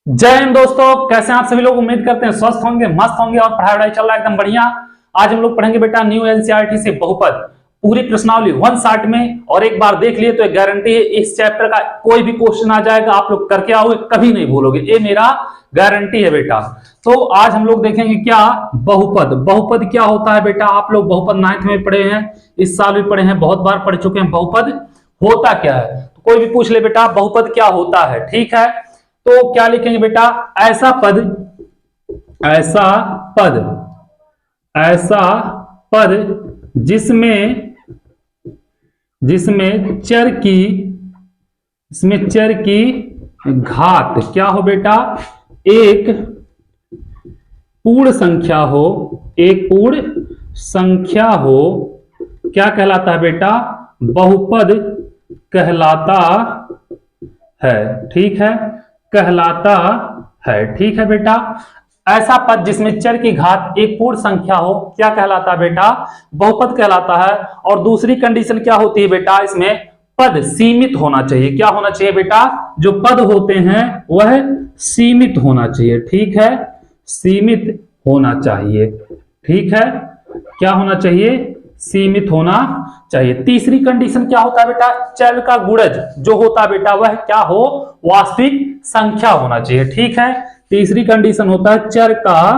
जय हिंद दोस्तों, कैसे हैं आप सभी लोग। उम्मीद करते हैं स्वस्थ होंगे, मस्त होंगे और पढ़ाई वढ़ाई चल रहा है एकदम बढ़िया। आज हम लोग पढ़ेंगे बेटा न्यू एनसीईआरटी से बहुपद, पूरी प्रश्नावली वन शॉट में। और एक बार देख लिए तो एक गारंटी है इस चैप्टर का कोई भी क्वेश्चन आ जाएगा आप लोग करके आओगे, कभी नहीं भूलोगे, ये मेरा गारंटी है बेटा। तो आज हम लोग देखेंगे क्या बहुपद। बहुपद क्या होता है बेटा, आप लोग बहुपद 9th में पढ़े हैं, इस साल भी पढ़े हैं, बहुत बार पढ़ चुके हैं। बहुपद होता क्या है, तो कोई भी पूछ ले बेटा बहुपद क्या होता है, ठीक है। तो क्या लिखेंगे बेटा, ऐसा पद, ऐसा पद, ऐसा पद जिसमें चर की घात क्या हो बेटा, एक पूर्ण संख्या हो, एक पूर्ण संख्या हो, क्या कहलाता है बेटा, बहुपद कहलाता है, ठीक है, कहलाता है, ठीक है बेटा। ऐसा पद जिसमें चर की घात एक पूर्ण संख्या हो क्या कहलाता है बेटा, बहुपद कहलाता है। और दूसरी कंडीशन क्या होती है बेटा, इसमें पद सीमित होना चाहिए। क्या होना चाहिए बेटा, जो पद होते हैं वह सीमित होना चाहिए, ठीक है, सीमित होना चाहिए, ठीक है, क्या होना चाहिए, सीमित होना चाहिए। तीसरी कंडीशन क्या होता है बेटा, चर का गुणज जो होता है बेटा वह क्या हो, वास्तविक संख्या होना चाहिए, ठीक है। तीसरी कंडीशन होता है चर का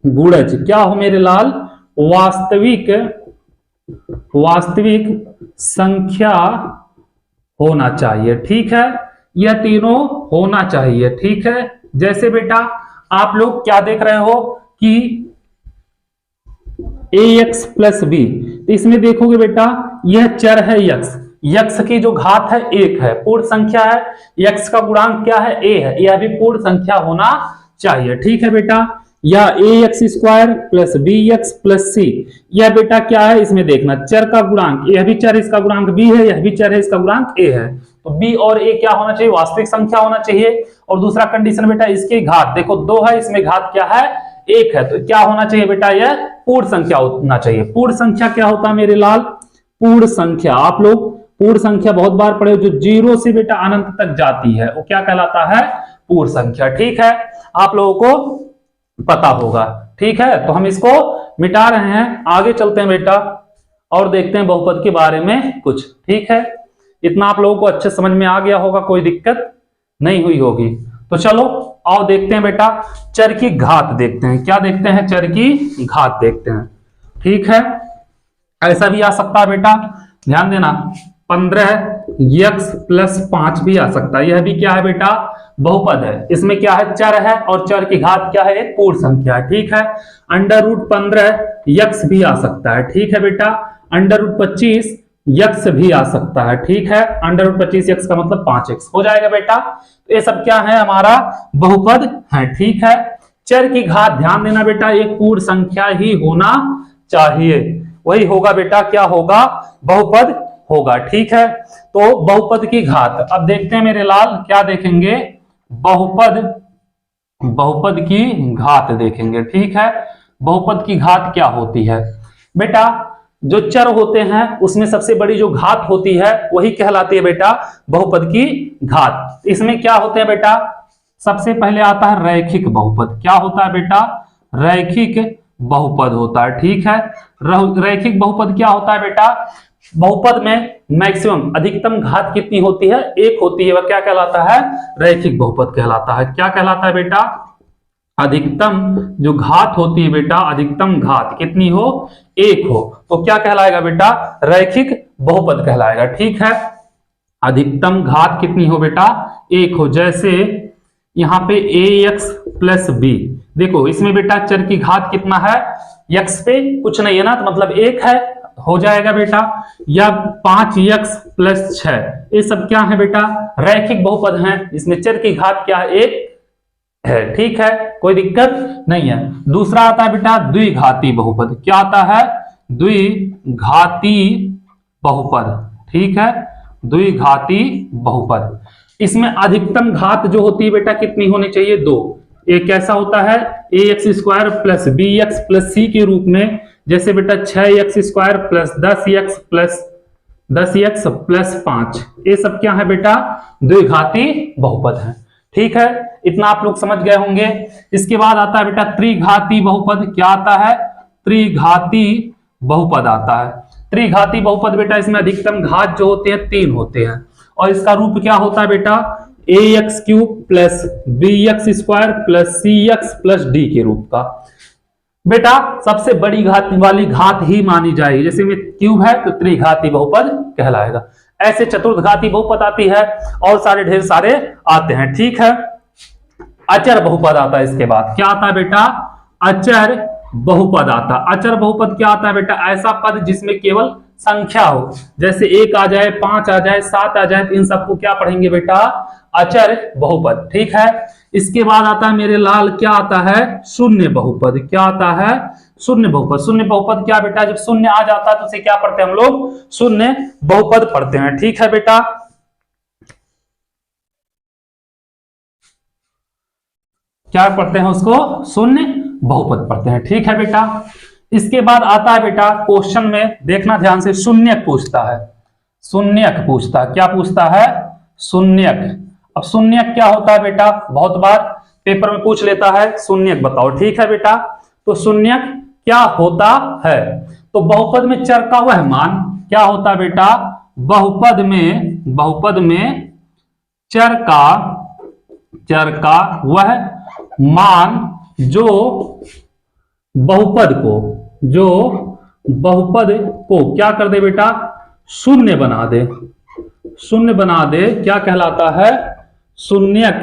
गुणज क्या हो मेरे लाल, वास्तविक संख्या होना चाहिए, ठीक है। यह तीनों होना चाहिए, ठीक है। जैसे बेटा आप लोग क्या देख रहे हो कि ax प्लस बी, तो इसमें देखोगे बेटा यह चर है यक्स, यक्स की जो घात है एक है, पूर्ण संख्या है, यक्स का गुणांक क्या है, a है, यह भी पूर्ण संख्या होना चाहिए, ठीक है बेटा। या ax square plus bx plus C, यह बेटा क्या है, इसमें देखना चर का गुणांक, यह भी चर, इसका गुणांक b है, यह भी चर है, इसका गुणांक a है, तो b और a क्या होना चाहिए, वास्तविक संख्या होना चाहिए। और दूसरा कंडीशन बेटा इसकी घात देखो 2 है, इसमें घात क्या है, 1 है, तो क्या होना चाहिए बेटा, यह पूर्ण संख्या होना चाहिए। पूर्ण संख्या क्या होता है मेरे लाल, पूर्ण संख्या, आप लोग पूर्ण संख्या बहुत बार पढ़े, जो 0 से बेटा अनंत तक जाती है वो क्या कहलाता है, पूर्ण संख्या, ठीक है, आप लोगों को पता होगा, ठीक है। तो हम इसको मिटा रहे हैं, आगे चलते हैं बेटा और देखते हैं बहुपद के बारे में कुछ, ठीक है। इतना आप लोगों को अच्छे समझ में आ गया होगा, कोई दिक्कत नहीं हुई होगी। तो चलो आओ देखते हैं बेटा चर की घात देखते हैं, क्या देखते हैं, चर की घात देखते हैं, ठीक है। ऐसा भी आ सकता है बेटा, ध्यान देना 15x प्लस 5 भी आ सकता है, यह भी क्या है बेटा, बहुपद है। इसमें क्या है, चर है और चर की घात क्या है, एक पूर्ण संख्या है, ठीक है। अंडर रूट 15x भी आ सकता है, ठीक है बेटा। अंडर रूट 25x भी आ सकता है, ठीक है। अंडर रूट 25x का मतलब 5x हो जाएगा बेटा। तो ये सब क्या है, हमारा बहुपद है, ठीक है। चर की घात ध्यान देना बेटा एक पूर्ण संख्या ही होना चाहिए, वही होगा बेटा, क्या होगा, बहुपद होगा, ठीक है। तो बहुपद की घात अब देखते हैं मेरे लाल, क्या देखेंगे, बहुपद की घात देखेंगे, ठीक है। बहुपद की घात क्या होती है बेटा, जो चर होते हैं उसमें सबसे बड़ी जो घात होती है वही कहलाती है बेटा बहुपद की घात। इसमें क्या होते हैं बेटा, सबसे पहले आता है रैखिक बहुपद, क्या होता है बेटा, रैखिक बहुपद होता है, ठीक है। रैखिक बहुपद क्या होता है बेटा, बहुपद में मैक्सिमम अधिकतम घात कितनी होती है, 1 होती है, वह क्या कहलाता है, रैखिक बहुपद कहलाता है। क्या कहलाता है बेटा, अधिकतम जो घात होती है बेटा, अधिकतम घात कितनी हो, 1 हो, तो क्या कहलाएगा बेटा, रैखिक बहुपद कहलाएगा, ठीक है। अधिकतम घात कितनी हो बेटा, 1 हो। जैसे यहां पे ax प्लस बी, देखो इसमें बेटा चर की घात कितना है, x पे कुछ नहीं है ना, तो मतलब 1 है, हो जाएगा बेटा। या 5x प्लस 6, ये सब क्या है बेटा, रैखिक बहुपद हैं, इसमें चर की घात क्या है, 1 है, ठीक है, कोई दिक्कत नहीं है। दूसरा आता है बेटा द्विघाती बहुपद, क्या आता है, द्विघाती बहुपद, ठीक है, द्विघाती बहुपद। इसमें अधिकतम घात जो होती है बेटा कितनी होनी चाहिए, 2। एक कैसा होता है, ax square plus bx plus c के रूप में, जैसे बेटा 6x square plus 10x plus 5, ये सब क्या है बेटा, द्विघाती बहुपद है, ठीक है, इतना आप लोग समझ गए होंगे। इसके बाद आता है बेटा त्रिघाती बहुपद। क्या आता है? त्रिघाती बहुपद आता है। त्रिघाती बहुपद बेटा इसमें अधिकतम घात जो होते हैं 3 होते हैं, और इसका रूप क्या होता है बेटा? ax³ plus bx² plus cx plus d के रूप का। बेटा सबसे बड़ी घात वाली घात ही मानी जाएगी, जैसे में क्यूब है तो त्रिघाती बहुपद कहलाएगा। ऐसे चतुर्घाती बहुपद आती है और सारे ढेर सारे आते हैं। ठीक है, अचर बहुपद आता है। इसके बाद क्या आता है बेटा? अचर बहुपद आता है। अचर बहुपद क्या आता है बेटा? ऐसा पद जिसमें केवल संख्या हो, जैसे 1 आ जाए, 5 आ जाए, 7 आ जाए, तो इन सबको क्या पढ़ेंगे बेटा? अचर बहुपद। ठीक है, इसके बाद आता है मेरे लाल क्या आता है? शून्य बहुपद। क्या आता है? शून्य बहुपद। शून्य बहुपद क्या बेटा? जब शून्य आ जाता है तो उसे क्या पढ़ते हैं हम लोग? शून्य बहुपद पढ़ते हैं। ठीक है बेटा, क्या पढ़ते हैं उसको? शून्य बहुपद पढ़ते हैं। ठीक है बेटा, इसके बाद आता है बेटा क्वेश्चन में देखना ध्यान से, शून्यक पूछता है। शून्यक पूछता है, क्या पूछता है? शून्यक। अब शून्यक क्या होता है बेटा? बहुत बार पेपर में पूछ लेता है, शून्यक बताओ। ठीक है बेटा, तो शून्यक क्या होता है? तो बहुपद में चर का वह मान क्या होता है बेटा? बहुपद में चर का वह मान जो बहुपद को क्या कर दे बेटा? शून्य बना दे। शून्य बना दे क्या कहलाता है? शून्यक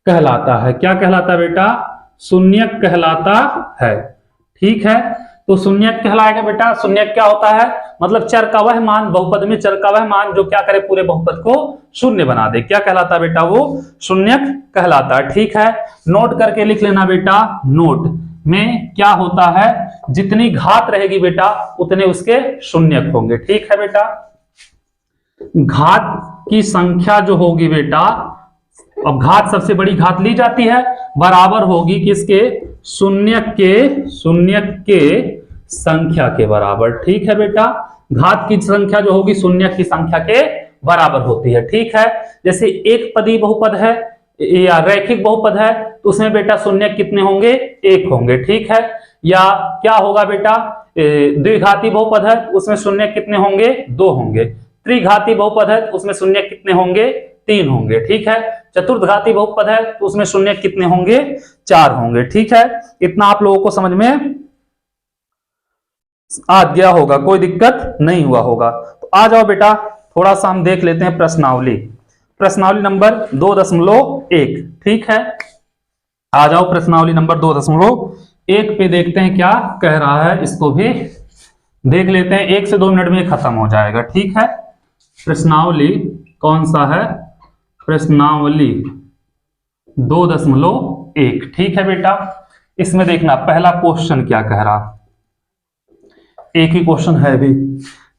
कहलाता है। क्या कहलाता है बेटा? शून्यक कहलाता है। ठीक है, तो शून्यक कहलाएगा बेटा। शून्यक क्या होता है? मतलब चर का वह मान, बहुपद में चर का वह मान जो क्या करे? पूरे बहुपद को शून्य बना दे। क्या कहलाता है बेटा? वो शून्यक कहलाता है। ठीक है, नोट करके लिख लेना बेटा। नोट में क्या होता है? जितनी घात रहेगी बेटा उतने उसके शून्यक होंगे। ठीक है बेटा, घात की संख्या जो होगी बेटा, अब घात सबसे बड़ी घात ली जाती है, बराबर होगी किसके? शून्यक के संख्या के बराबर। ठीक है बेटा, घात की संख्या जो होगी शून्यक की संख्या के बराबर होती है। ठीक है, जैसे एक पदी बहुपद है या रैखिक बहुपद है तो उसमें बेटा शून्यक कितने होंगे? 1 होंगे। ठीक है, या क्या होगा बेटा? द्विघाती बहुपद है उसमें शून्यक कितने होंगे? 2 होंगे। त्रिघाती बहुपद है उसमें शून्यक कितने होंगे? 3 होंगे। ठीक है, चतुर्घाती बहुपद है तो उसमें शून्यक कितने होंगे? 4 होंगे। ठीक है, इतना आप लोगों को समझ में आ गया होगा, कोई दिक्कत नहीं हुआ होगा। तो आ जाओ बेटा, थोड़ा सा हम देख लेते हैं प्रश्नावली। प्रश्नावली नंबर 2.1। ठीक है, आ जाओ प्रश्नावली नंबर 2.1 पे देखते हैं क्या कह रहा है। इसको भी देख लेते हैं, 1 से 2 मिनट में खत्म हो जाएगा। ठीक है, प्रश्नावली कौन सा है? प्रश्नावली 2.1। ठीक है बेटा, इसमें देखना पहला क्वेश्चन क्या कह रहा, एक ही क्वेश्चन है भी।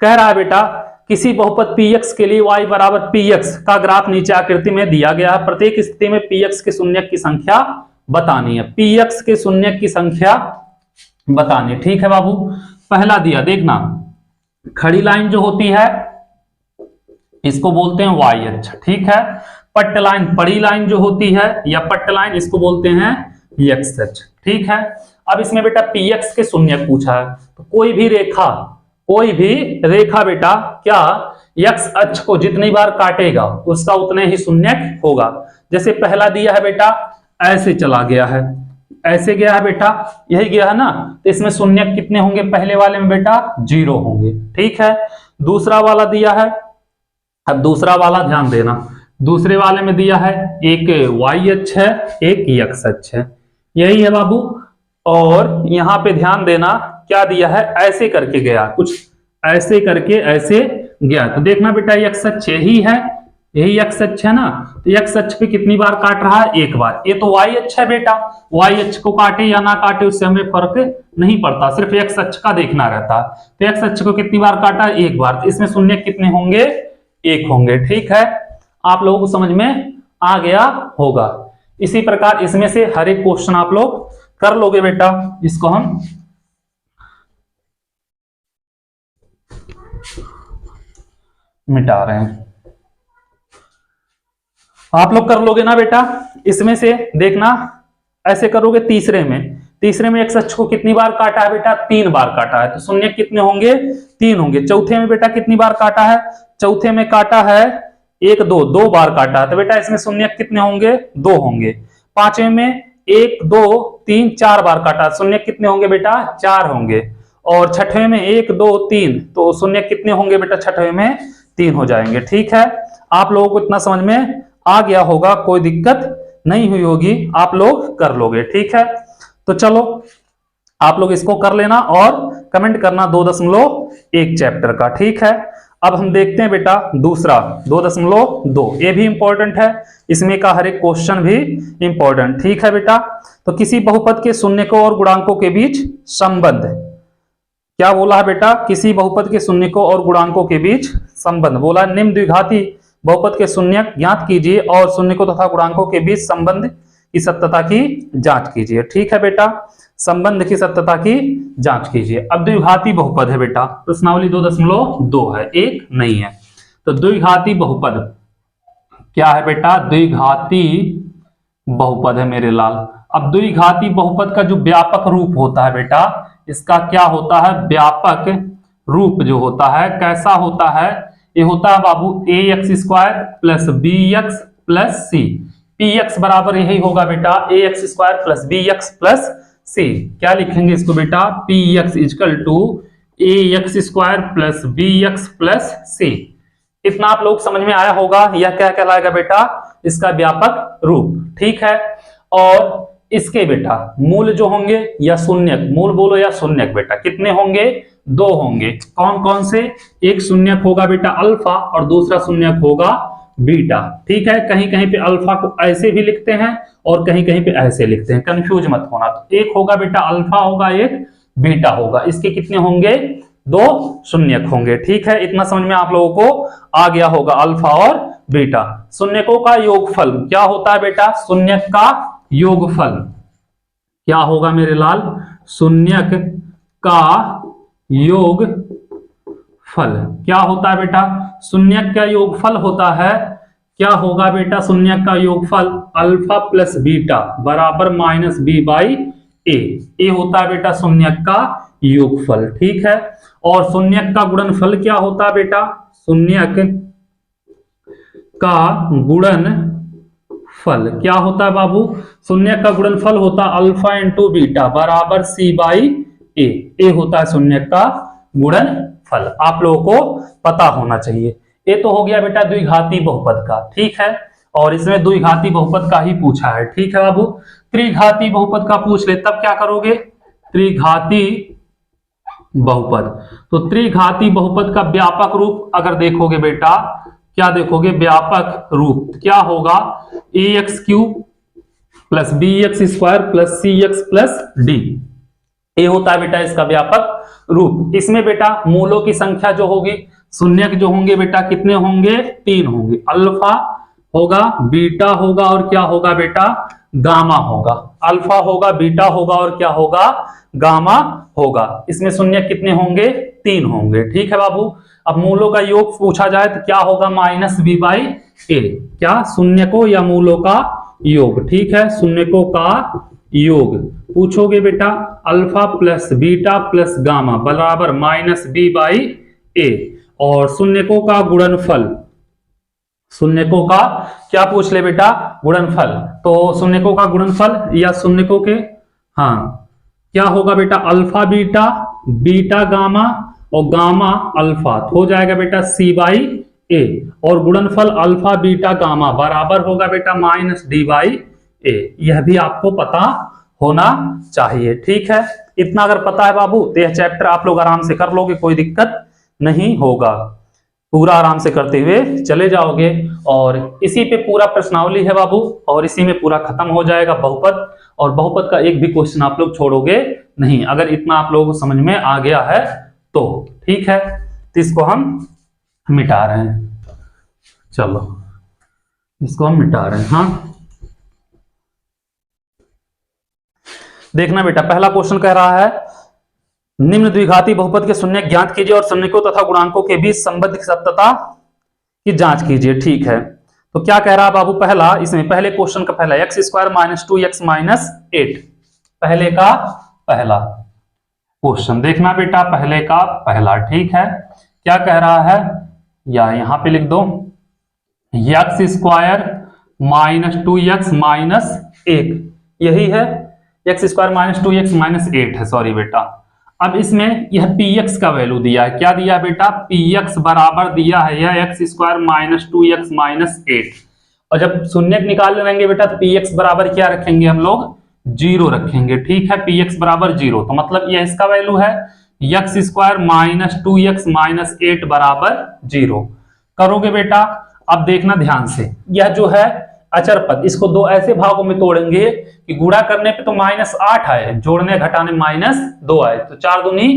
कह रहा है बेटा किसी बहुपद px के लिए y बराबर px का ग्राफ नीचे आकृति में दिया गया है। प्रत्येक स्थिति में px के शून्यक की संख्या बतानी है। px के शून्यक की संख्या बतानी है। ठीक है बाबू, पहला दिया देखना, खड़ी लाइन जो होती है इसको बोलते हैं y अक्ष। ठीक है, पट्ट लाइन, बड़ी लाइन जो होती है या पट्ट लाइन, इसको बोलते हैं x अक्ष। ठीक है, अब इसमें बेटा px के शून्यक पूछा है, तो कोई भी रेखा बेटा क्या x अक्ष को जितनी बार काटेगा उसका उतने ही शून्यक होगा। जैसे पहला दिया है बेटा ऐसे चला गया है, ऐसे गया है बेटा, यही गया है ना, तो इसमें शून्यक कितने होंगे? पहले वाले में बेटा 0 होंगे। ठीक है, दूसरा वाला दिया है, अब दूसरा वाला ध्यान देना, दूसरे वाले में दिया है एक y अक्ष है, एक x अक्ष है, यही है बाबू। और यहां पे ध्यान देना क्या दिया है? ऐसे करके गया, कुछ ऐसे करके ऐसे गया, तो देखना बेटा x अक्ष यही है, यही x अक्ष है ना, तो x अक्ष पे कितनी बार काट रहा है? 1 बार। ये तो y अक्ष है बेटा, y अक्ष को काटे या ना काटे उससे हमें फर्क नहीं पड़ता, सिर्फ x अक्ष का देखना रहता है। तो x अक्ष को कितनी बार काटा? 1 बार, तो इसमें शून्य कितने होंगे? 1 होंगे। ठीक है, आप लोगों को समझ में आ गया होगा। इसी प्रकार इसमें से हर एक क्वेश्चन आप लोग कर लोगे बेटा। इसको हम मिटा रहे हैं, आप लोग कर लोगे ना बेटा। इसमें से देखना, ऐसे करोगे तीसरे में x अक्ष को कितनी बार काटा है बेटा? 3 बार काटा है, तो शून्य कितने होंगे? 3 होंगे। चौथे में बेटा कितनी बार काटा है? चौथे में काटा है 1 2, 2 बार काटा है, तो बेटा इसमें शून्य कितने होंगे? 2 होंगे। पांचवें में 1 2 3 4 बार काटा, शून्य कितने होंगे बेटा? 4 होंगे। और छठवें में 1 2 3, तो शून्य कितने होंगे बेटा? छठवें में 3 हो जाएंगे। ठीक है, आप लोगों को इतना समझ में आ गया होगा, कोई दिक्कत नहीं हुई होगी, आप लोग कर लोगे। ठीक है, तो चलो आप लोग इसको कर लेना और कमेंट करना 2.1 चैप्टर का। ठीक है, अब हम देखते हैं बेटा दूसरा 2.2, ये भी इंपॉर्टेंट है, इसमें का हर एक क्वेश्चन भी इंपॉर्टेंट। ठीक है बेटा, तो किसी बहुपद के शून्यकों और गुणांकों के बीच संबंध, क्या बोला है बेटा? किसी बहुपद के शून्यकों और गुणांकों के बीच संबंध बोला। निम्न द्विघाती बहुपद के शून्यक ज्ञात कीजिए और शून्यकों तथा गुणांकों के बीच संबंध की सत्यता की जांच कीजिए। ठीक है बेटा, संबंध की सत्यता की जांच कीजिए। अब द्विघाती बहुपद है बेटा, प्रश्नावली 2.2 है, 1 नहीं है। तो द्विघाती बहुपद क्या है बेटा? द्विघाती बहुपद है मेरे लाल। अब द्विघाती बहुपद का जो व्यापक रूप होता है बेटा, इसका क्या होता है? व्यापक रूप जो होता है कैसा होता है? ये होता है बाबू ax² plus bx plus c। px बराबर यही होगा बेटा ax² plus bx plus c। क्या लिखेंगे इसको बेटा? px equal to ax² plus bx plus c। इतना आप लोग समझ में आया होगा। यह क्या कहलाएगा बेटा? इसका व्यापक रूप। ठीक है, और इसके बेटा मूल जो होंगे या शून्यक, मूल बोलो या शून्यक बेटा, कितने होंगे? 2 होंगे। कौन कौन से? एक शून्यक होगा बेटा अल्फा और दूसरा शून्यक होगा बीटा। ठीक है, कहीं कहीं पे अल्फा को ऐसे भी लिखते हैं और कहीं कहीं पे ऐसे लिखते हैं, कंफ्यूज मत होना। तो एक होगा बेटा अल्फा होगा, एक बीटा होगा। इसके कितने होंगे? 2 शून्यक होंगे। ठीक है, इतना समझ में आप लोगों को आ गया होगा, अल्फा और बीटा। शून्यकों का योगफल क्या होता है बेटा? शून्यक का योगफल क्या होगा मेरे लाल? शून्यक का योगफल क्या होता है बेटा? शून्यक का योगफल होता है, क्या होगा बेटा? शून्यक का योगफल अल्फा प्लस बीटा बराबर माइनस बी बाई ए। ये होता है बेटा शून्यक का योगफल। ठीक है, और शून्यक का गुणनफल क्या होता है बेटा? शून्यक का गुणनफल क्या होता है बाबू? शून्यक का गुणनफल होता है अल्फा इंटू बीटा बराबर सी बाई ए। ए होता है शून्यक का गुणनफल। आप लोगों को पता होना चाहिए। ये तो हो गया बेटा द्विघाती बहुपद का। ठीक है, और इसमें द्विघाती बहुपद का ही पूछा है। ठीक है बाबू, त्रिघाती बहुपद का पूछ ले तब क्या करोगे? त्रिघाती बहुपद, तो त्रिघाती बहुपद का व्यापक रूप अगर देखोगे बेटा, क्या देखोगे? व्यापक रूप क्या होगा? ax³ plus bx² plus cx plus d। ये होता है बेटा इसका व्यापक रूप। इसमें बेटा मूलों की संख्या जो होगी, शून्यक जो होंगे बेटा कितने होंगे? 3 होंगे। अल्फा होगा, बीटा होगा और क्या होगा बेटा? गामा होगा। अल्फा होगा, बीटा होगा और क्या होगा? गामा होगा। इसमें शून्यक कितने होंगे? 3 होंगे। ठीक है बाबू, अब मूलों का योग पूछा जाए तो क्या होगा? माइनस बी बाई ए। क्या? शून्यकों या मूलों का योग। ठीक है, शून्यकों का योग पूछोगे बेटा, alpha plus beta plus gamma बराबर माइनस बी बाई ए। और शून्यकों का गुणनफल, शून्यकों का क्या पूछ ले बेटा? गुणनफल। तो शून्यकों का गुणनफल या शून्यकों के, हाँ, क्या होगा बेटा? अल्फा बीटा, बीटा गामा और गामा अल्फा, तो हो जाएगा बेटा सी बाई ए। और गुणनफल अल्फा बीटा गामा बराबर होगा बेटा माइनस डी बाई ए। यह भी आपको पता होना चाहिए। ठीक है, इतना अगर पता है बाबू तो यह चैप्टर आप लोग आराम से कर लोगे, कोई दिक्कत नहीं होगा। पूरा आराम से करते हुए चले जाओगे और इसी पे पूरा प्रश्नावली है बाबू, और इसी में पूरा खत्म हो जाएगा बहुपद। और बहुपद का एक भी क्वेश्चन आप लोग छोड़ोगे नहीं, अगर इतना आप लोगों को समझ में आ गया है तो। ठीक है, तो इसको हम मिटा रहे हैं। चलो इसको हम मिटा रहे हैं। हाँ, देखना बेटा, पहला क्वेश्चन कह रहा है निम्न द्विघाती बहुपद के शून्यक ज्ञात कीजिए और शून्यकों तथा गुणांकों के बीच संबंध की सत्यता की जांच कीजिए। ठीक है, तो क्या कह रहा बाबू, पहला इसमें पहले क्वेश्चन का पहला x square minus 2x minus 8, पहले का पहला क्वेश्चन देखना बेटा, पहले का पहला। ठीक है, क्या कह रहा है, या यहां पे लिख दो x square minus 2x minus 1, यही है, x square minus 2x minus 8 है, सॉरी बेटा। अब इसमें यह px का वैल्यू दिया है, क्या दिया बेटा, px बराबर दिया है यह x square minus 2x minus 8, और जब शून्य निकाल लेंगे बेटा तो px बराबर क्या रखेंगे हम लोग, 0 रखेंगे। ठीक है, px बराबर 0, तो मतलब यह इसका वैल्यू है x square minus 2x minus 8 बराबर 0। करोगे बेटा, अब देखना ध्यान से, यह जो है अचर पद, इसको दो ऐसे भागों में तोड़ेंगे कि गुणा करने पे तो -8 आए, जोड़ने घटाने -2 आए, तो 4 दूनी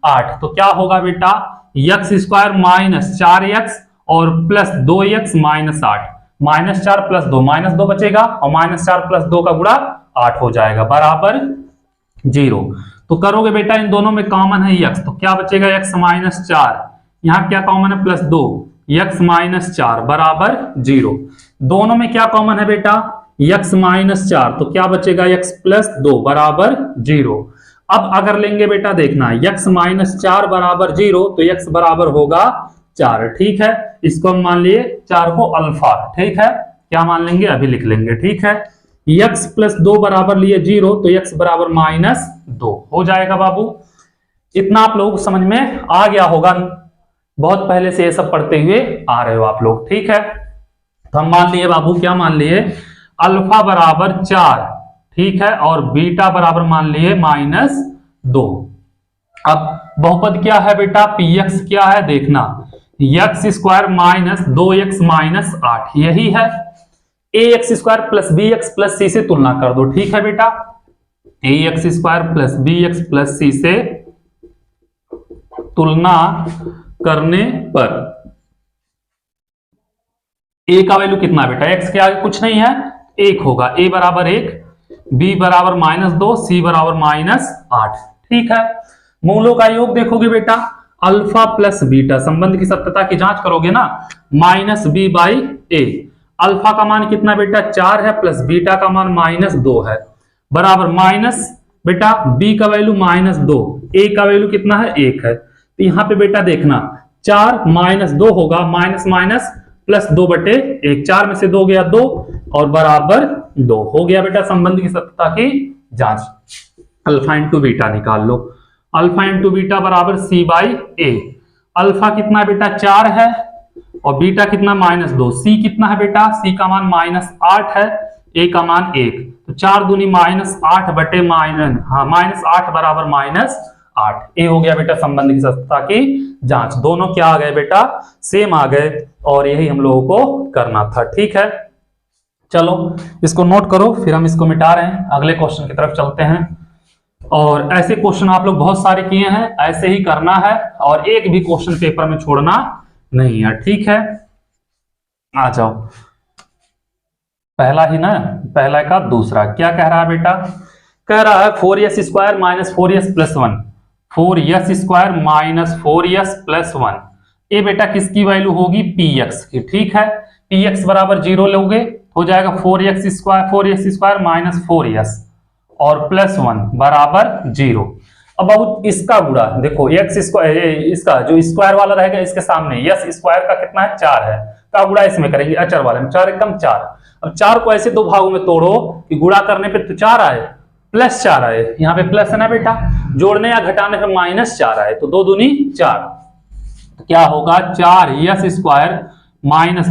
8, तो क्या होगा बेटा, एक्स स्क्वायर माइनस 4x और प्लस 2x माइनस 8, -4 प्लस 2 -2 बचेगा, और -4 प्लस 2 का गुणा 8 हो जाएगा बराबर 0। तो करोगे बेटा, इन दोनों में कॉमन है x, तो क्या बचेगा x माइनस 4, यहाँ क्या कॉमन है, प्लस 2, x माइनस 4 बराबर 0। दोनों में क्या कॉमन है बेटा, x माइनस 4, तो क्या बचेगा x प्लस 2 बराबर 0। अब अगर लेंगे बेटा, देखना x माइनस 4 बराबर 0, तो x बराबर होगा 4। ठीक है, इसको हम मान लिए 4 को अल्फा। ठीक है, क्या मान लेंगे, अभी लिख लेंगे। ठीक है, x प्लस 2 बराबर लिए 0, तो x बराबर -2 हो जाएगा बाबू। इतना आप लोग समझ में आ गया होगा, बहुत पहले से ये सब पढ़ते हुए आ रहे हो आप लोग। ठीक है, तो हम मान लिए बाबू, क्या मान लिए, अल्फा बराबर 4, ठीक है, और बीटा बराबर मान लिए -2। अब बहुपद क्या है बेटा, px क्या है, देखना x square minus 2x minus 8, यही है। ax square plus bx plus c से तुलना कर दो। ठीक है बेटा, ax square plus bx plus c से तुलना करने पर a का वैल्यू कितना बेटा, x के आगे कुछ नहीं है, 1 होगा, a बराबर 1, b बराबर -2, c बराबर -8। ठीक है, मूलों का योग देखोगे बेटा, अल्फा प्लस बीटा, संबंध की सत्यता की जांच करोगे ना, -b/a, अल्फा का मान कितना बेटा 4 है, प्लस बीटा का मान -2 है, बराबर माइनस बेटा b का वैल्यू -2, a का वैल्यू कितना है 1 है, तो यहाँ पे बेटा देखना 4 -2 होगा, माइनस माइनस प्लस 2/1, 4 में से 2 गया 2 और बराबर 2 हो गया बेटा। संबंध की सत्यता की जांच, अल्फा इंटू बीटा निकाल लो, अल्फा इंटू बीटा बराबर c/a, अल्फा कितना बेटा 4 है और बीटा कितना -2, c कितना है बेटा, c का मान -8 है, a का मान 1, तो 4 दूनी -8 बटे -8 बराबर -8, ये हो गया बेटा संबंध की सत्यता की जांच। दोनों क्या आ गए बेटा, सेम आ गए, और यही हम लोगों को करना था। ठीक है, चलो इसको नोट करो, फिर हम इसको मिटा रहे हैं, अगले क्वेश्चन की तरफ चलते हैं। और ऐसे क्वेश्चन आप लोग बहुत सारे किए हैं, ऐसे ही करना है, और एक भी क्वेश्चन पेपर में छोड़ना नहीं है। ठीक है, आ जाओ, पहला ही ना, पहला का दूसरा क्या कह रहा है बेटा, कह रहा है 4s square minus 4s plus 1, 4s square minus 4s plus 1, ये बेटा किसकी वैल्यू होगी, px की। ठीक है, px बराबर 0 लोगे, हो जाएगा 4s स्क्वायर माइनस 4s और प्लस 1 बराबर 0। अब बाबू इसका गुणा देखो, x स्क्वायर, इसका जो स्क्वायर वाला रहेगा इसके सामने, s स्क्वायर का कितना है 4 है, का गुणा इसमें करेंगे अचर वाले में, 4 एकम 4। अब 4 को ऐसे दो भागों में तोड़ो कि गुणा करने पे तो 4 आए, प्लस 4 आए, यहाँ पे प्लस है ना बेटा, जोड़ने या घटाने पे -4 आए, तो 2 दूनी 4, तो क्या होगा 4s स्क्वायर माइनस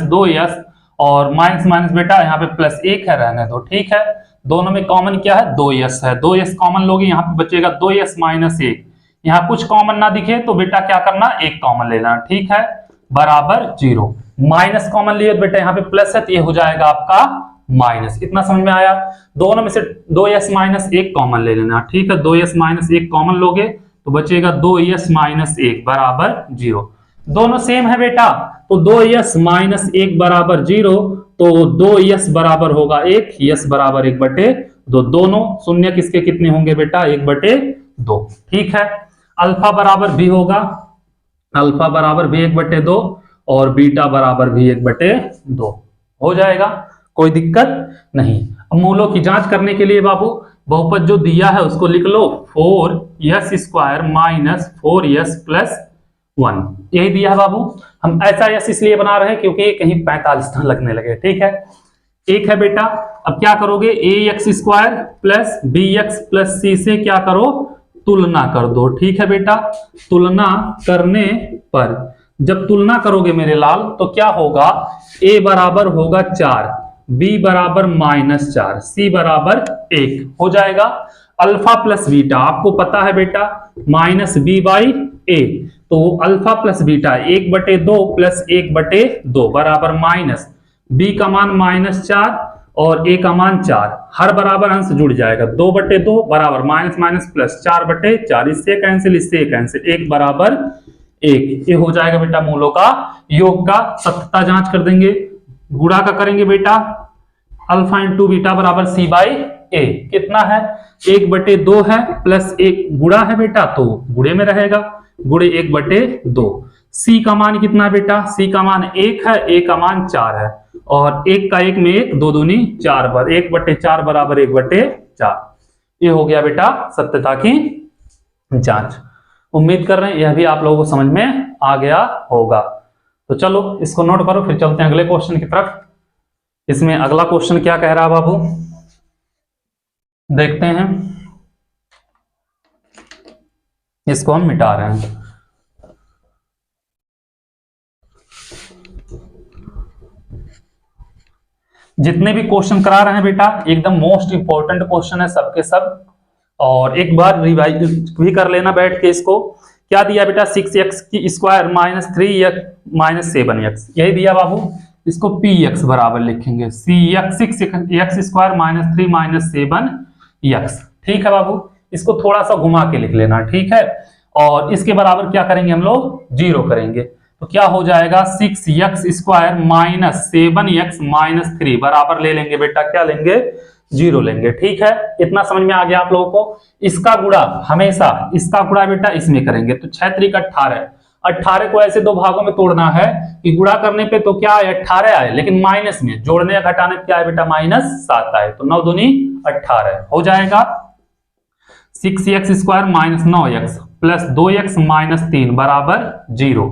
2s और माइनस माइनस बेटा यहाँ पे प्लस 1 है, रहने दो। ठीक है, दोनों में कॉमन क्या है, 2s है, 2s कॉमन लोगे, यहाँ पे बचेगा 2s माइनस 1, यहाँ कुछ कॉमन ना दिखे तो बेटा क्या करना, 1 कॉमन लेना। ठीक है, बराबर 0, माइनस कॉमन लिए तो बेटा यहाँ पे प्लस है, तो ये हो जाएगा आपका माइनस। इतना समझ में आया, दोनों में से 2s माइनस 1 कॉमन ले लेना। ठीक है, 2s माइनस 1 कॉमन लोगे तो बचेगा 2s माइनस 1 बराबर 0, दोनों सेम है बेटा, तो 2s माइनस 1 बराबर 0, तो 2s बराबर होगा 1, s बराबर 1/2, दोनों शून्य किसके कितने होंगे बेटा, 1/2। ठीक है, अल्फा बराबर b होगा, अल्फा बराबर b 1/2, और बीटा बराबर भी 1/2 हो जाएगा, कोई दिक्कत नहीं। अब मूलों की जांच करने के लिए बाबू बहुपद जो दिया है उसको लिख लो, 4s² माइनस 4s प्लस 1, यही दिया है बाबू। हम ऐसा यस इसलिए बना रहे हैं क्योंकि कहीं 45 ना लगने लगे, ठीक है। एक है बेटा, अब क्या करोगे, ax² plus bx plus c से क्या करो, तुलना कर दो, ठीक है बेटा। तुलना करने पर जब तुलना करोगे मेरे लाल तो क्या होगा, a बराबर होगा 4, b बराबर -4, c बराबर 1 हो जाएगा। अल्फा प्लस बीटा आपको पता है बेटा -b/a, तो अल्फा प्लस बीटा 1/2 प्लस 1/2 बराबर माइनस b का मान -4 और a का मान 4, हर बराबर अंश जुड़ जाएगा, 2/2 बराबर माइनस माइनस प्लस 4/4, इससे कैंसिल इससे कैंसिल, 1 बराबर 1, ये हो जाएगा बेटा मूलों का योग का। सत्यता जांच कर देंगे, गुणा का करेंगे बेटा, अल्फा इंटू बीटा बराबर c/a, कितना है 1/2 है प्लस 1 गुणा है बेटा तो गुणे में रहेगा, गुणे 1/2। c का मान कितना है बेटा, c का मान 1 है, a का मान 4 है, और 1 का 1 में 1, 2 दूनी 4 पर 1/4 बराबर 1/4, ये हो गया बेटा सत्यता की जांच। उम्मीद कर रहे हैं यह भी आप लोगों को समझ में आ गया होगा। तो चलो इसको नोट करो, फिर चलते हैं अगले क्वेश्चन की तरफ। इसमें अगला क्वेश्चन क्या कह रहा है बाबू, देखते हैं। इसको हम मिटा रहे हैं। जितने भी क्वेश्चन करा रहे हैं बेटा एकदम मोस्ट इंपॉर्टेंट क्वेश्चन है सबके सब, और एक बार रिवाइज भी कर लेना बैठ के। इसको क्या दिया बेटा, 6x² माइनस 3x 7x, यही दिया बाबू। इसको px बराबर लिखेंगे 6x² माइनस 3 7x, ठीक है बाबू। इसको थोड़ा सा घुमा के लिख लेना, ठीक है। और इसके बराबर क्या करेंगे हम लोग, 0 करेंगे, तो क्या हो जाएगा 6x² माइनस 7x माइनस 3 बराबर ले लेंगे बेटा, क्या लेंगे, 0 लेंगे, ठीक है। इतना समझ में आ गया आप लोगों को। इसका गुणा हमेशा, इसका गुणा बेटा इसमें करेंगे, तो 6 3 18, 18 को ऐसे दो भागों में तोड़ना है कि गुणा करने पे तो क्या आए 18 आए, लेकिन माइनस में जोड़ने या घटाने पे क्या है बेटा -7 आए, तो 9 दूनी 18 हो जाएगा। 6x² minus 9x plus 2x minus 3 बराबर 0।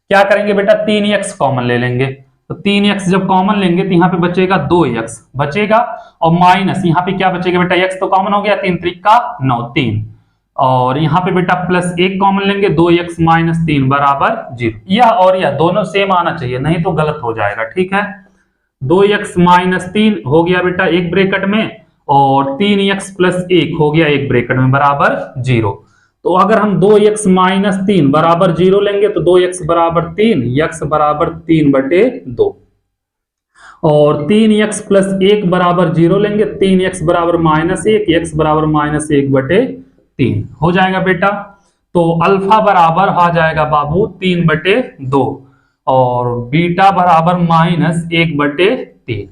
क्या करेंगे बेटा, 3x कॉमन ले लेंगे, तो 3x जब कॉमन लेंगे तो यहाँ पे बचेगा 2x बचेगा, और माइनस यहाँ पे क्या बचेगा बेटा, x तो कॉमन हो गया, 3 3 का 9 3, और यहाँ पे बेटा प्लस 1 कॉमन लेंगे, 2x माइनस 3 बराबर 0। यह और यह दोनों सेम आना चाहिए, नहीं तो गलत हो जाएगा, ठीक है। 2x माइनस 3 हो गया बेटा एक ब्रैकेट में, और 3x प्लस 1 हो गया एक ब्रैकेट में बराबर 0। तो अगर हम 2x माइनस 3 बराबर 0 लेंगे तो 2x बराबर 3, x बराबर 3/2, और 3x प्लस 1 बराबर 0 लेंगे, 3x बराबर -1, x बराबर -1/3 हो जाएगा बेटा। तो अल्फा बराबर आ जाएगा बाबू 3/2, और बीटा बराबर -1/3,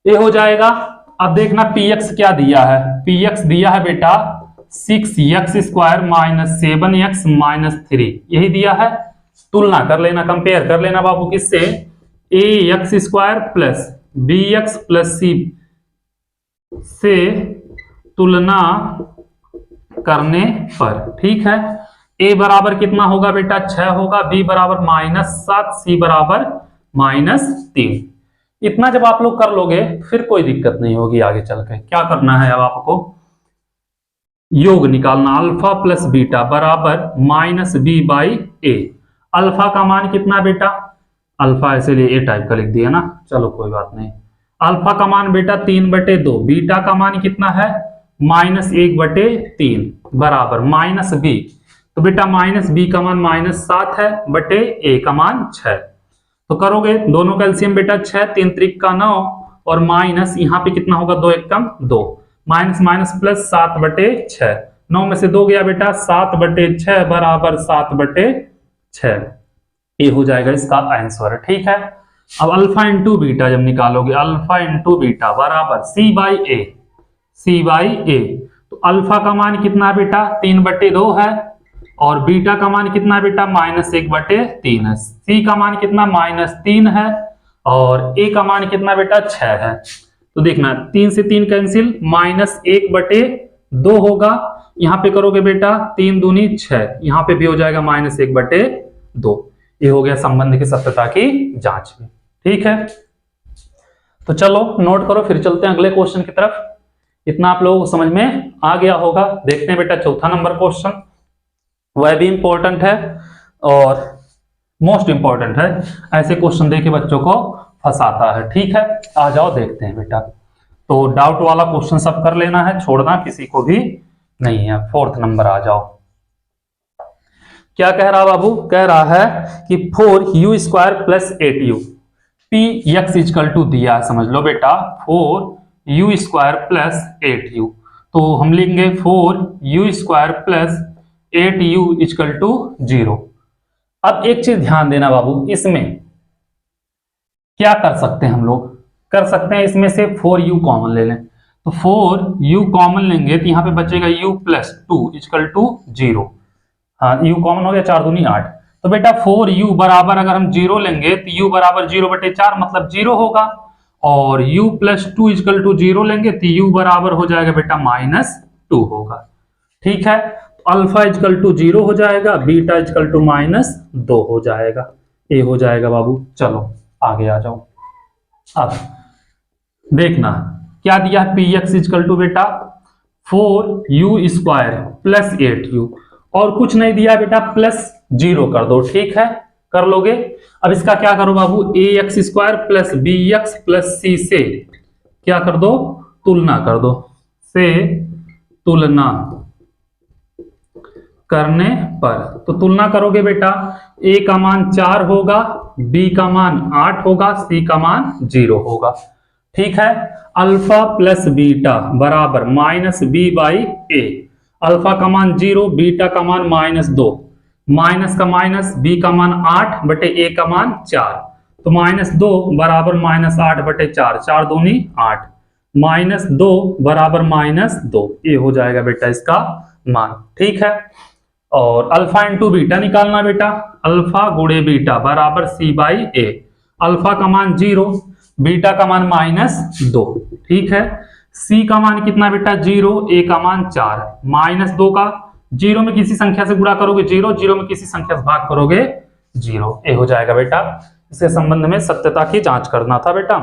ये हो जाएगा। अब देखना px क्या दिया है, px दिया है बेटा 6x² माइनस 7x माइनस 3, यही दिया है। तुलना कर लेना, कंपेयर कर लेना बाबू, किससे, ax² plus bx plus c से तुलना करने पर, ठीक है। a बराबर कितना होगा बेटा 6 होगा, b बराबर -7, c बराबर -3। इतना जब आप लोग कर लोगे फिर कोई दिक्कत नहीं होगी आगे चल के। क्या करना है अब आपको, योग निकालना, अल्फा प्लस बीटा बराबर -b/a। अल्फा का मान कितना बेटा, अल्फा ऐसे लिए a टाइप का लिख दिया ना, चलो कोई बात नहीं। अल्फा का मान बेटा 3/2, बीटा का मान कितना है -1/3 बराबर -b, तो बेटा -b का मान -7 है बटे a का मान 6। तो करोगे दोनों का एलसीएम बेटा 6 3 3 का 9, और माइनस यहाँ पे कितना होगा 2 1 कम 2, माइनस माइनस प्लस 7/6, 9 में से 2 गया बेटा 7/6 बराबर 7/6, ये हो जाएगा इसका आंसर, ठीक है। अब अल्फा इंटू बीटा जब निकालोगे, अल्फा इंटू बीटा बराबर c/a, तो अल्फा का मान कितना है बेटा 3/2 है, और बीटा का मान कितना है बेटा -1/3 है। सी का मान कितना -3 है और ए का मान कितना बेटा 6 है। तो देखना 3 से 3 कैंसिल, -1/2 होगा। यहाँ पे करोगे बेटा 3 दूनी 6, यहाँ पे भी हो जाएगा -1/2। ये हो गया संबंध की सत्यता की जांच में। ठीक है, तो चलो नोट करो, फिर चलते हैं अगले क्वेश्चन की तरफ। इतना आप लोगों को समझ में आ गया होगा। देखते हैं बेटा चौथा नंबर क्वेश्चन, वह भी इंपॉर्टेंट है और मोस्ट इंपॉर्टेंट है। ऐसे क्वेश्चन देके बच्चों को फंसाता है। ठीक है, आ जाओ देखते हैं बेटा। तो डाउट वाला क्वेश्चन सब कर लेना है, छोड़ना किसी को भी नहीं है। फोर्थ नंबर आ जाओ। क्या कह रहा बाबू? कह रहा है कि 4u² + 8u P x is equal to दिया है, समझ लो बेटा 4u² + 8u। तो हम लिखेंगे 4u² + 8u इजकल टू 0। अब एक चीज ध्यान देना बाबू, इसमें क्या कर सकते हैं हम लोग? कर सकते हैं इसमें से 4u कॉमन ले लें। तो 4u कॉमन लेंगे तो यहाँ पे बचेगा u + 2 इजकल टू 0। हाँ, u कॉमन हो गया, 4 दूनी 8। तो बेटा 4u बराबर अगर हम 0 लेंगे तो u बराबर 0/4 मतलब 0 होगा। और u + 2 इजकल टू 0 लेंगे तो u बराबर हो जाएगा बेटा -2 होगा। ठीक है, तो अल्फा इजकल टू 0 हो जाएगा, बीटा इजकल टू -2 हो जाएगा। ये हो जाएगा बाबू। चलो आगे आ जाओ। अब देखना क्या दिया है, पी एक्स इजकल टू बेटा 4u² + 8u और कुछ नहीं दिया बेटा, +0 कर दो। ठीक है, कर लोगे। अब इसका क्या करो बाबू, ax² + bx + c से क्या कर दो, तुलना कर दो। से तुलना करने पर तो तुलना करोगे बेटा, a का मान 4 होगा, b का मान 8 होगा, c का मान 0 होगा। ठीक है, अल्फा + बीटा बराबर -b/a। अल्फा का मान 0, बीटा का मान -2, माइनस का माइनस, b का मान 8/a का मान 4। तो -2 बराबर -8/4, 4 दूनी 8, -2 बराबर -2। ये हो जाएगा बेटा इसका मान। ठीक है, और अल्फा इंटू बीटा निकालना बेटा, अल्फा गुणे बीटा बराबर c/a। अल्फा का मान 0, बीटा का मान -2। ठीक है, c का मान कितना बेटा 0, a का मान 4, -2 का 0 में किसी संख्या से गुणा करोगे 0, 0 में किसी संख्या से भाग करोगे 0। ये हो जाएगा बेटा। इसके संबंध में सत्यता की जांच करना था बेटा,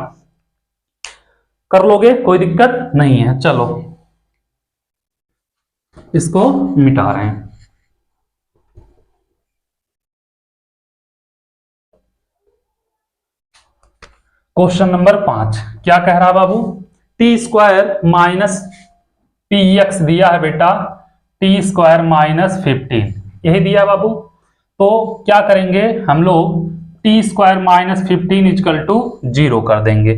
कर लोगे, कोई दिक्कत नहीं है। चलो इसको मिटा रहे हैं। क्वेश्चन नंबर 5 क्या कह रहा बाबू, t² - px दिया है बेटा, t² - 15 यही दिया बाबू। तो क्या करेंगे हम लोग, t² - 15 इजकल टू 0 कर देंगे।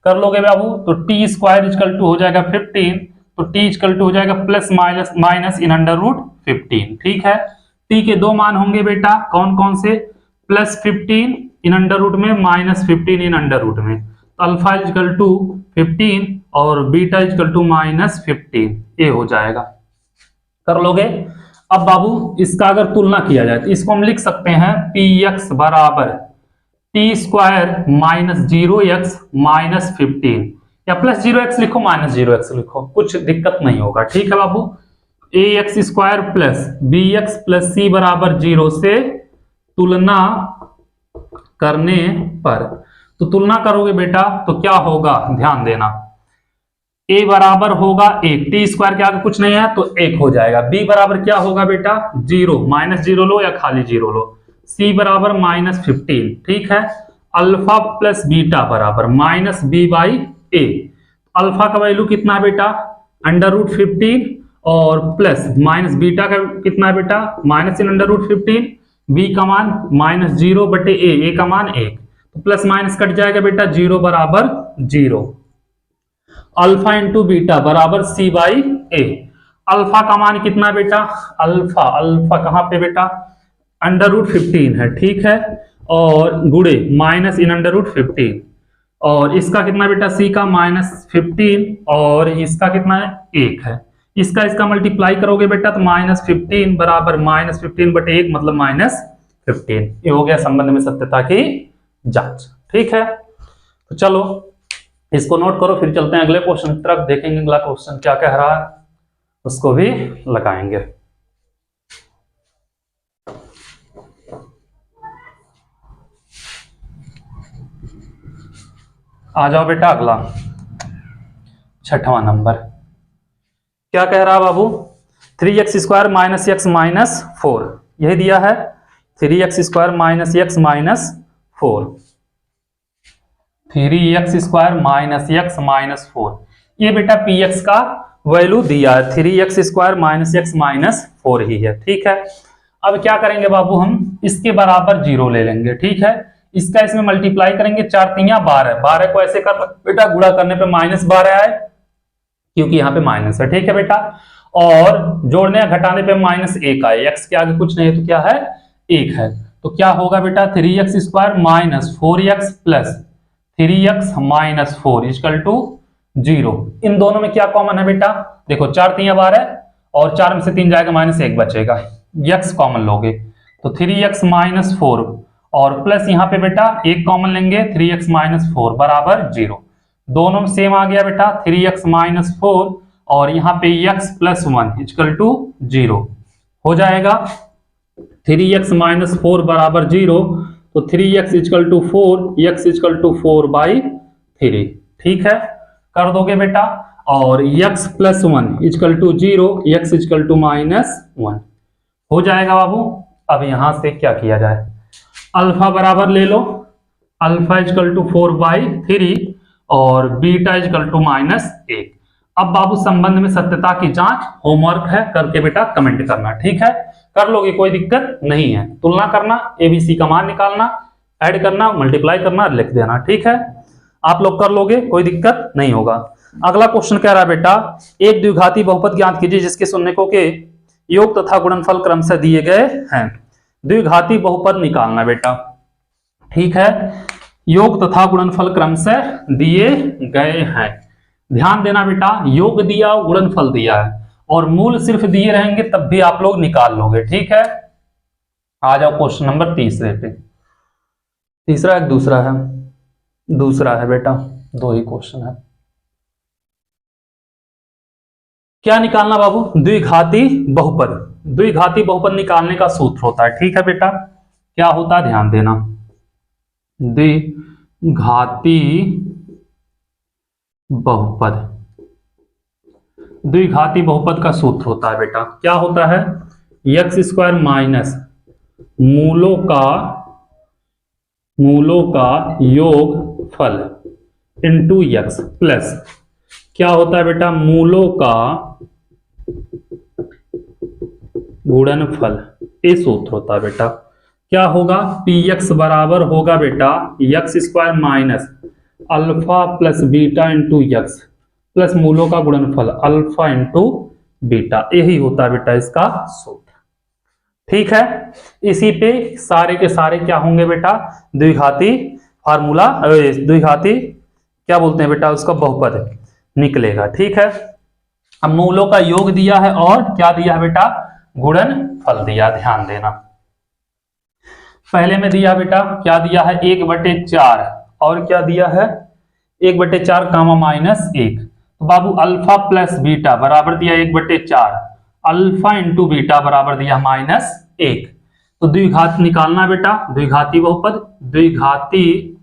कर लोगे बाबू, तो t² इजकल टू हो जाएगा 15, तो t इजकल टू हो जाएगा + इन √15। ठीक है, t के दो मान होंगे बेटा, कौन कौन से, +15 इन अंडर में, -15 इन अंडर में। तो अल्फा इजकल टू 15 और बीटा इजकल टू -15। ये हो जाएगा, कर लोगे। अब बाबू इसका अगर तुलना किया जाए तो इसको हम लिख सकते हैं px बराबर t² - 0x - 15 या +0x लिखो, -0x लिखो, कुछ दिक्कत नहीं होगा। ठीक है बाबू, ax² + bx + c बराबर 0 से तुलना करने पर, तो तुलना करोगे बेटा तो क्या होगा, ध्यान देना, a बराबर होगा 1, t² के आगे कुछ नहीं है तो 1 हो जाएगा। b बराबर क्या होगा बेटा 0, -0 लो या खाली 0 लो। c बराबर -15। ठीक है, अल्फा + बीटा बराबर -b/a। अल्फा का वैल्यू कितना है बेटा √15 और प्लस माइनस बीटा का कितना है बेटा -√15, b का मान -0/a, a का मान 1, तो प्लस माइनस कट जाएगा बेटा, 0 बराबर 0। अल्फा इंटू बीटा बराबर c/a। अल्फा का मान कितना बेटा, अल्फा कहां पे बेटा √15 है। ठीक है, और गुणे -√15 और इसका कितना बेटा c का -15 और इसका कितना है 1 है। इसका इसका मल्टीप्लाई करोगे बेटा तो -15 बराबर -15/1 मतलब -15। ये हो गया संबंध में सत्यता की जांच। ठीक है, तो चलो इसको नोट करो, फिर चलते हैं अगले क्वेश्चन की तरफ, देखेंगे अगला क्वेश्चन क्या कह रहा है, उसको भी लगाएंगे। आ जाओ बेटा अगला 6वां नंबर क्या कह रहा है बाबू, 3x² - x - 4 यही दिया है, 3x² - x - 4 3x² - x - 4 ये बेटा px का वैल्यू दिया है, 3x² - x - 4 ही है। ठीक है, अब क्या करेंगे बाबू, हम इसके बराबर 0 ले लेंगे। ठीक है, इसका इसमें मल्टीप्लाई करेंगे, 4 3 12, 12 को ऐसे कर बेटा गुणा करने पे -12 आए क्योंकि यहाँ पे माइनस है। ठीक है बेटा, और जोड़ने या घटाने पे -1 आए, x के आगे कुछ नहीं है तो क्या है 1 है, तो क्या होगा बेटा 3x² - 4x plus 3x - 4 equal to 0। इन दोनों में क्या कॉमन है बेटा, देखो 4 3 12 और 4 में से 3 जाएगा -1 बचेगा, x कॉमन लोगे तो 3x - 4 और प्लस यहाँ पे बेटा 1 कॉमन लेंगे 3x - 4 बराबर 0। दोनों में सेम आ गया बेटा 3x - 4 और यहाँ पे x + 1 इक्वल टू 0 हो जाएगा। 3x - 4 बराबर 0 तो 3x equal to 4, x equal to 4/3। ठीक है, कर दोगे बेटा, और x + 1 equal to 0, x equal to -1 हो जाएगा बाबू। अब यहां से क्या किया जाए, अल्फा बराबर ले लो, अल्फा इक्वल टू 4/3 और बीटा इक्वल टू -1। अब बाबू संबंध में सत्यता की जांच होमवर्क है, करके बेटा कमेंट करना। ठीक है, कर लोगे कोई दिक्कत नहीं है, तुलना करना, एबीसी का मान निकालना, ऐड करना, मल्टीप्लाई करना, लिख देना। ठीक है, आप लोग कर लोगे, कोई दिक्कत नहीं होगा। अगला क्वेश्चन कह रहा है बेटा, एक द्विघाती बहुपद ज्ञात कीजिए जिसके शून्यकों के योग तथा गुणनफल क्रमशः दिए गए हैं। द्विघाती बहुपद निकालना बेटा। ठीक है, योग तथा गुणनफल क्रमशः दिए गए हैं। ध्यान देना बेटा, योग दिया गुणनफल दिया है और मूल सिर्फ दिए रहेंगे तब भी आप लोग निकाल लोगे। ठीक है, आ जाओ क्वेश्चन नंबर 3 पे। तीसरा एक दूसरा है, दूसरा है बेटा, 2 ही क्वेश्चन है। क्या निकालना बाबू, द्विघाती बहुपद। द्विघाती बहुपद निकालने का सूत्र होता है। ठीक है बेटा, क्या होता है ध्यान देना, द्विघाती बहुपद, द्विघाती बहुपद का सूत्र होता है बेटा, क्या होता है, x² माइनस मूलों का योगफल इंटू x प्लस क्या होता है बेटा, मूलों का गुणनफल। ये सूत्र होता है बेटा, क्या होगा, px बराबर होगा बेटा x² minus alpha plus beta into x plus मूलों का गुणनफल अल्फा इंटू बीटा। यही होता है बेटा इसका सूत्र। ठीक है, इसी पे सारे के सारे क्या होंगे बेटा, द्विघाती फार्मूला, द्विघाती क्या बोलते हैं बेटा, उसका बहुपद निकलेगा। ठीक है, अब मूलों का योग दिया है और क्या दिया है बेटा, गुणनफल दिया। ध्यान देना, पहले में दिया बेटा, क्या दिया है 1/4 और क्या दिया है 1/4 कामा -1। तो बाबू अल्फा प्लस बीटा बराबर दिया 1/4, अल्फा इंटू बीटा बराबर दिया -1। तो द्विघात निकालना बेटा, द्विघाती बहुपद। द्विघाती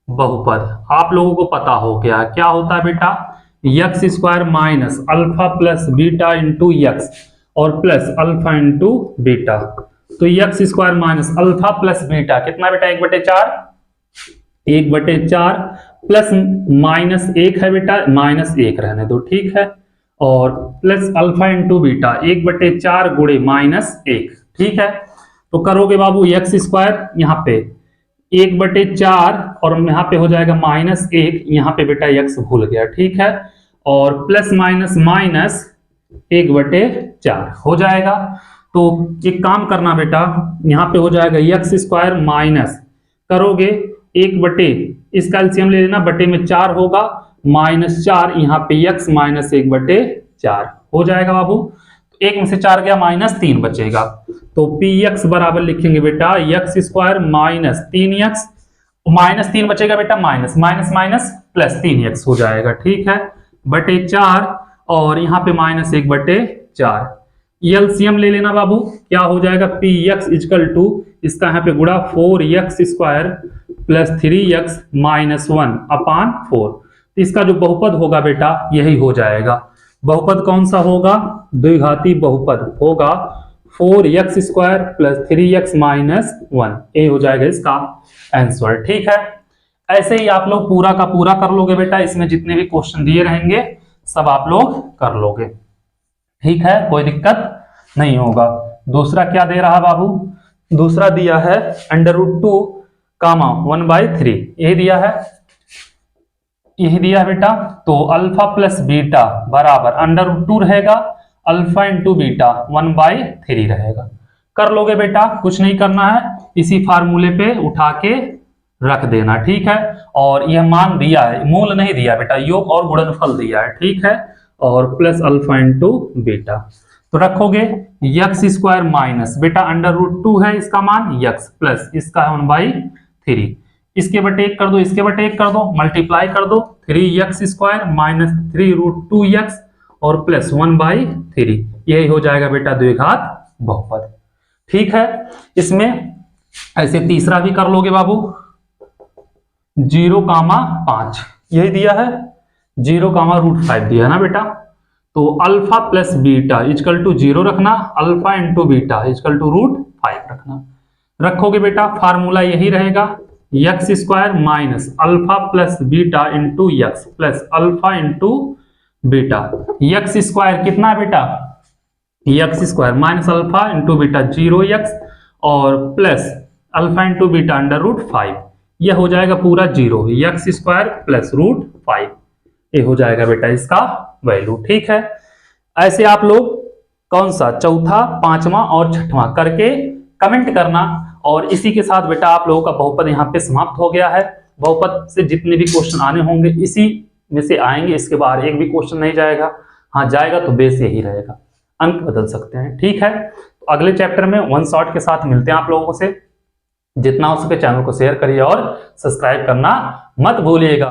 बहुपद आप लोगों को पता हो गया क्या होता है बेटा, x² minus alpha plus beta into x और प्लस अल्फा इंटू बीटा। तो x² minus alpha plus beta कितना बेटा 1/4, 1/4 प्लस -1 है बेटा, -1 रहने दो। ठीक है, और प्लस अल्फा इंटू बीटा 1/4 गुणे -1। ठीक है, तो करोगे बाबू x² यहाँ पे 1/4 और यहाँ पे हो जाएगा -1, यहाँ पे बेटा x भूल गया। ठीक है, और प्लस माइनस माइनस 1/4 हो जाएगा। तो एक काम करना बेटा, यहाँ पे हो जाएगा x² माइनस करोगे 1 इसका एलसीएम ले लेना, बटे में 4 होगा -4, यहाँ पे x -1/4 4 हो जाएगा बाबू। तो 1 में से 4 गया, -3 बचेगा। तो px बराबर लिखेंगे बेटा x स्क्वायर माइनस 3x, -3 बचेगा बेटा, minus minus minus plus 3x हो जाएगा, ठीक है, बटे 4 और यहाँ पे -1 बटे 4। एलसीएम ले लेना बाबू, क्या हो जाएगा px इजकल टू इसका यहाँ पे गुणा 4x square plus 3x minus 1 अपान 4। इसका जो बहुपद होगा बेटा यही हो जाएगा। बहुपद कौन सा होगा, द्विघाती बहुपद होगा 4x square plus 3x minus 1, ये हो जाएगा इसका आंसर, ठीक है। ऐसे ही आप लोग पूरा का पूरा कर लोगे बेटा, इसमें जितने भी क्वेश्चन दिए रहेंगे सब आप लोग कर लोगे, ठीक है, कोई दिक्कत नहीं होगा। दूसरा क्या दे रहा बाबू, दूसरा दिया है √2 कामा 1/3, यही दिया है, यही दिया है बेटा। तो अल्फा प्लस बीटा बराबर √2 रहेगा, अल्फा इंटू बीटा 1/3 रहेगा। कर लोगे बेटा, कुछ नहीं करना है, इसी फार्मूले पे उठा के रख देना, ठीक है। और यह मान दिया है, मूल नहीं दिया बेटा, योग और गुणनफल दिया है, ठीक है, और प्लस अल्फा इंटू बीटा। तो रखोगे x स्क्वायर माइनस बेटा √2 है इसका मान x प्लस इसका है 1/3, इसके बटे 1 कर दो, इसके बटे 1 कर दो, मल्टीप्लाई कर दो, 3x स्क्वायर माइनस 3√2x और प्लस 1/3, यही हो जाएगा बेटा द्विघात बहुपद, ठीक है। इसमें ऐसे तीसरा भी कर लोगे बाबू, 0,5 यही दिया है, 0,√5 दिया है ना बेटा। तो alpha plus beta equal to 0 रखना, alpha into beta equal to √5 रखना। रखोगे बेटा फार्मूला यही रहेगा, x square minus alpha plus beta into x plus alpha into beta. x square कितना है बेटा, x square minus alpha into beta 0x और प्लस अल्फा इंटू बीटा √5, यह हो जाएगा पूरा 0, x स्क्वायर प्लस √5, ये हो जाएगा बेटा इसका वैल्यू, ठीक है। ऐसे आप लोग कौन सा चौथा, पांचवा और छठवां करके कमेंट करना। और इसी के साथ बेटा आप लोगों का बहुपद यहाँ पे समाप्त हो गया है। बहुपद से जितने भी क्वेश्चन आने होंगे इसी में से आएंगे, इसके बाहर एक भी क्वेश्चन नहीं जाएगा, हाँ जाएगा तो बेस यही रहेगा, अंक बदल सकते हैं, ठीक है। तो अगले चैप्टर में वन शॉट के साथ मिलते हैं आप लोगों से। जितना हो सके चैनल को शेयर करिए और सब्सक्राइब करना मत भूलिएगा।